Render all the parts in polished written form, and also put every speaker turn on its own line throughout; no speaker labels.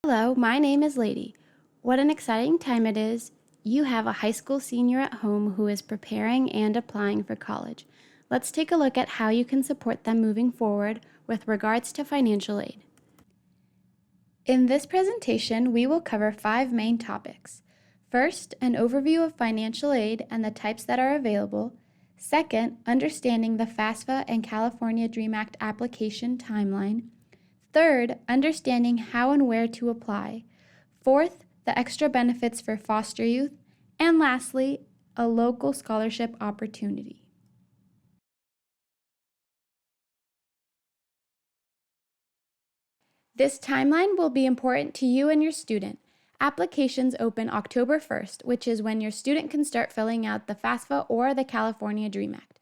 Hello, my name is Lady. What an exciting time it is. You have a high school senior at home who is preparing and applying for college. Let's take a look at how you can support them moving forward with regards to financial aid. In this presentation, we will cover 5 main topics. First, an overview of financial aid and the types that are available. Second, understanding the FAFSA and California DREAM Act application timeline. Third, understanding how and where to apply. Fourth, the extra benefits for foster youth. And lastly, a local scholarship opportunity. This timeline will be important to you and your student. Applications open October 1st, which is when your student can start filling out the FAFSA or the California DREAM Act.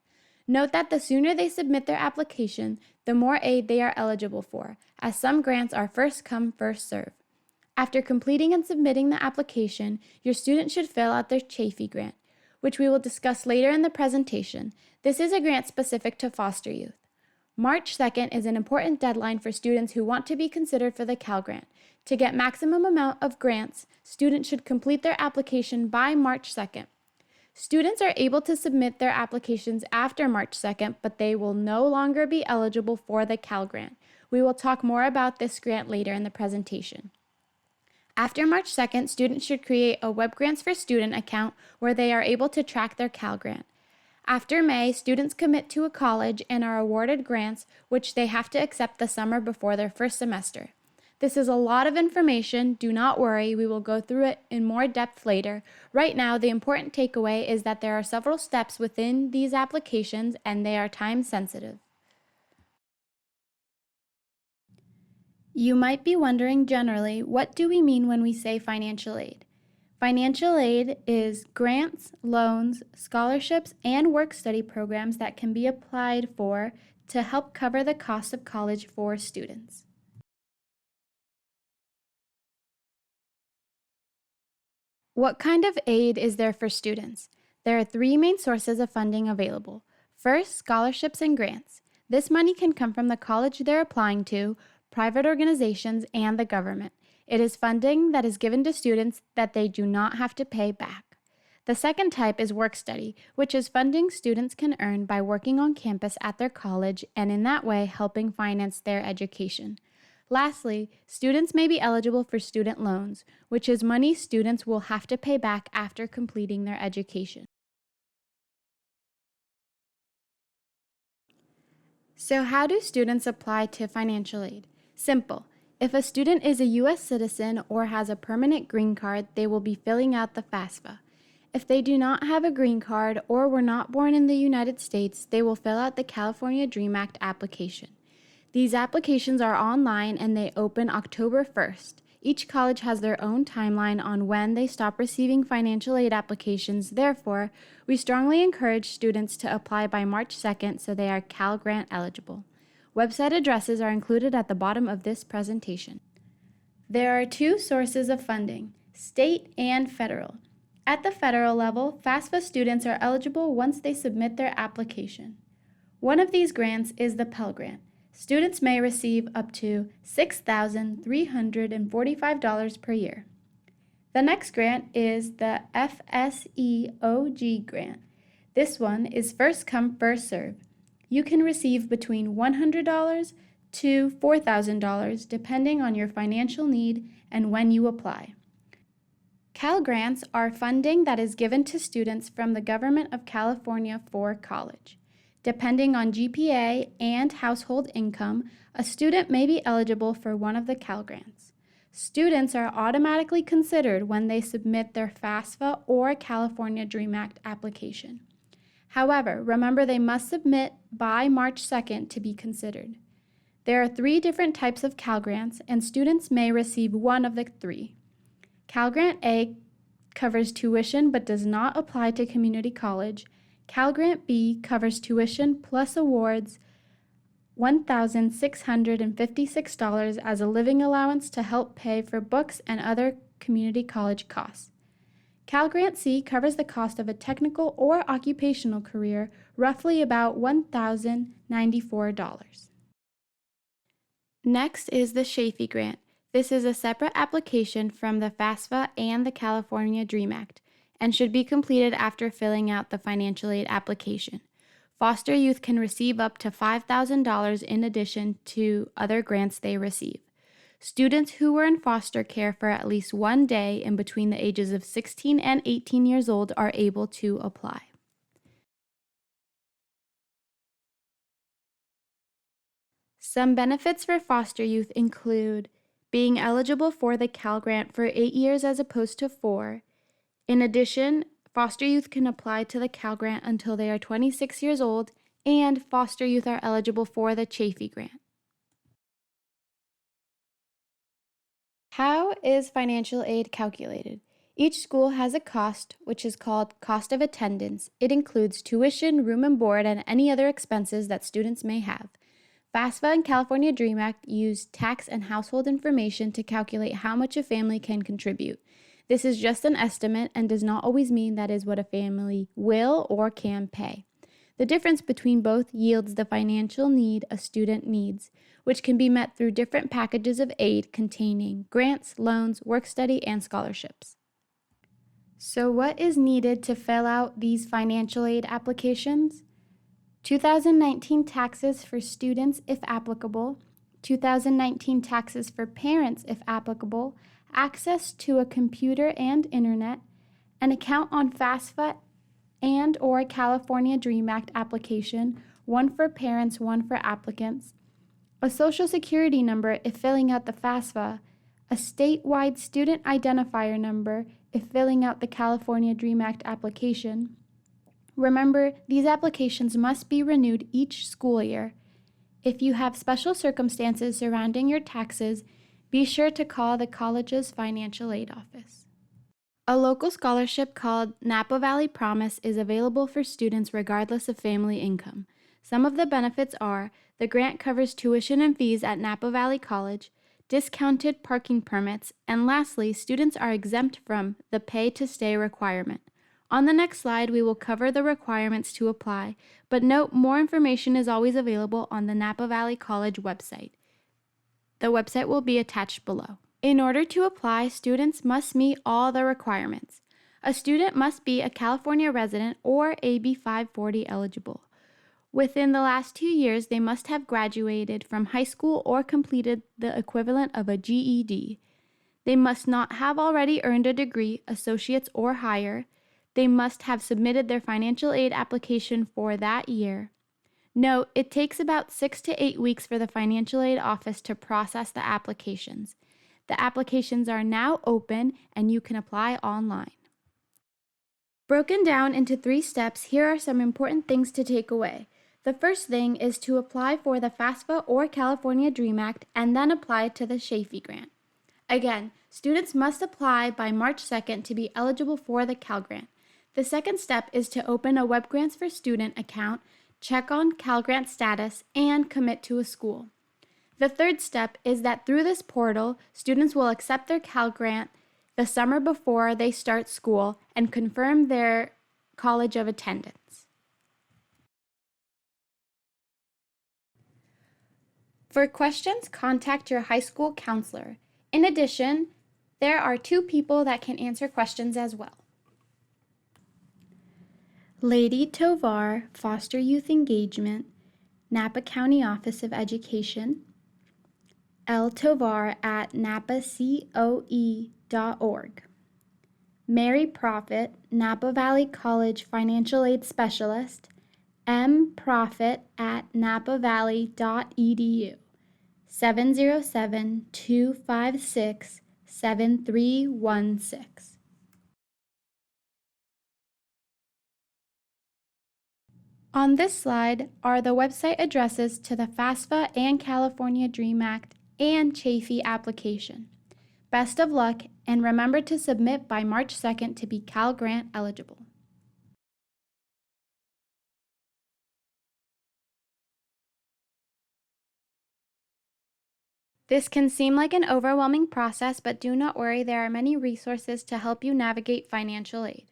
Note that the sooner they submit their application, the more aid they are eligible for, as some grants are first come, first serve. After completing and submitting the application, your student should fill out their Schaefey Grant, which we will discuss later in the presentation. This is a grant specific to foster youth. March 2nd is an important deadline for students who want to be considered for the Cal Grant. To get maximum amount of grants, students should complete their application by March 2nd. Students are able to submit their applications after March 2nd, but they will no longer be eligible for the Cal Grant. We will talk more about this grant later in the presentation. After March 2nd, students should create a Web Grants for Student account where they are able to track their Cal Grant. After May, students commit to a college and are awarded grants, which they have to accept the summer before their first semester. This is a lot of information. Do not worry, we will go through it in more depth later. Right now, the important takeaway is that there are several steps within these applications and they are time sensitive. You might be wondering generally, what do we mean when we say financial aid? Financial aid is grants, loans, scholarships, and work-study programs that can be applied for to help cover the cost of college for students. What kind of aid is there for students? There are 3 main sources of funding available. First, scholarships and grants. This money can come from the college they're applying to, private organizations, and the government. It is funding that is given to students that they do not have to pay back. The second type is work study, which is funding students can earn by working on campus at their college and in that way helping finance their education. Lastly, students may be eligible for student loans, which is money students will have to pay back after completing their education. So how do students apply to financial aid? Simple. If a student is a U.S. citizen or has a permanent green card, they will be filling out the FAFSA. If they do not have a green card or were not born in the United States, they will fill out the California DREAM Act application. These applications are online and they open October 1st. Each college has their own timeline on when they stop receiving financial aid applications. Therefore, we strongly encourage students to apply by March 2nd so they are Cal Grant eligible. Website addresses are included at the bottom of this presentation. There are 2 sources of funding, state and federal. At the federal level, FAFSA students are eligible once they submit their application. One of these grants is the Pell Grant. Students may receive up to $6,345 per year. The next grant is the Fseog Grant. This one is first come, first serve. You can receive between $100 to $4,000 depending on your financial need and when you apply. Cal Grants are funding that is given to students from the Government of California for college. Depending on GPA and household income, a student may be eligible for one of the Cal Grants. Students are automatically considered when they submit their FAFSA or California DREAM Act application. However, remember they must submit by March 2nd to be considered. There are 3 different types of Cal Grants, and students may receive one of the 3. Cal Grant A covers tuition but does not apply to community college. Cal Grant B covers tuition plus awards $1,656 as a living allowance to help pay for books and other community college costs. Cal Grant C covers the cost of a technical or occupational career, roughly about $1,094. Next is the Schaefey Grant. This is a separate application from the FAFSA and the California DREAM Act and should be completed after filling out the financial aid application. Foster youth can receive up to $5,000 in addition to other grants they receive. Students who were in foster care for at least one day in between the ages of 16 and 18 years old are able to apply. Some benefits for foster youth include being eligible for the Cal Grant for 8 years as opposed to 4. In addition, foster youth can apply to the Cal Grant until they are 26 years old, and foster youth are eligible for the Schaefey Grant. How is financial aid calculated? Each school has a cost, which is called cost of attendance. It includes tuition, room and board, and any other expenses that students may have. FAFSA and California DREAM Act use tax and household information to calculate how much a family can contribute. This is just an estimate and does not always mean that is what a family will or can pay. The difference between both yields the financial need a student needs, which can be met through different packages of aid containing grants, loans, work study, and scholarships. So what is needed to fill out these financial aid applications? 2019 taxes for students if applicable, 2019 taxes for parents if applicable, access to a computer and internet, an account on FAFSA and or California DREAM Act application, one for parents, one for applicants, a social security number if filling out the FAFSA, a statewide student identifier number if filling out the California DREAM Act application. Remember, these applications must be renewed each school year. If you have special circumstances surrounding your taxes, be sure to call the college's financial aid office. A local scholarship called Napa Valley Promise is available for students regardless of family income. Some of the benefits are the grant covers tuition and fees at Napa Valley College, discounted parking permits, and lastly, students are exempt from the pay to stay requirement. On the next slide, we will cover the requirements to apply, but note more information is always available on the Napa Valley College website. The website will be attached below. In order to apply, students must meet all the requirements. A student must be a California resident or AB 540 eligible. Within the last 2 years, they must have graduated from high school or completed the equivalent of a GED. They must not have already earned a degree, associate's or higher. They must have submitted their financial aid application for that year. Note, it takes about 6 to 8 weeks for the financial aid office to process the applications. The applications are now open and you can apply online. Broken down into 3 steps, here are some important things to take away. The first thing is to apply for the FAFSA or California DREAM Act and then apply to the Schaefey Grant. Again, students must apply by March 2nd to be eligible for the Cal Grant. The second step is to open a Web Grants for Student account, check on Cal Grant status, and commit to a school. The third step is that through this portal, students will accept their Cal Grant the summer before they start school and confirm their college of attendance. For questions, contact your high school counselor. In addition, there are 2 people that can answer questions as well. Lady Tovar, Foster Youth Engagement, Napa County Office of Education, L. Tovar at napacoe.org. Mary Profit, Napa Valley College Financial Aid Specialist, M. Profit at napavalley.edu, 707-256-7316. On this slide are the website addresses to the FAFSA and California DREAM Act and Schaefey application. Best of luck, and remember to submit by March 2nd to be Cal Grant eligible. This can seem like an overwhelming process, but do not worry, there are many resources to help you navigate financial aid.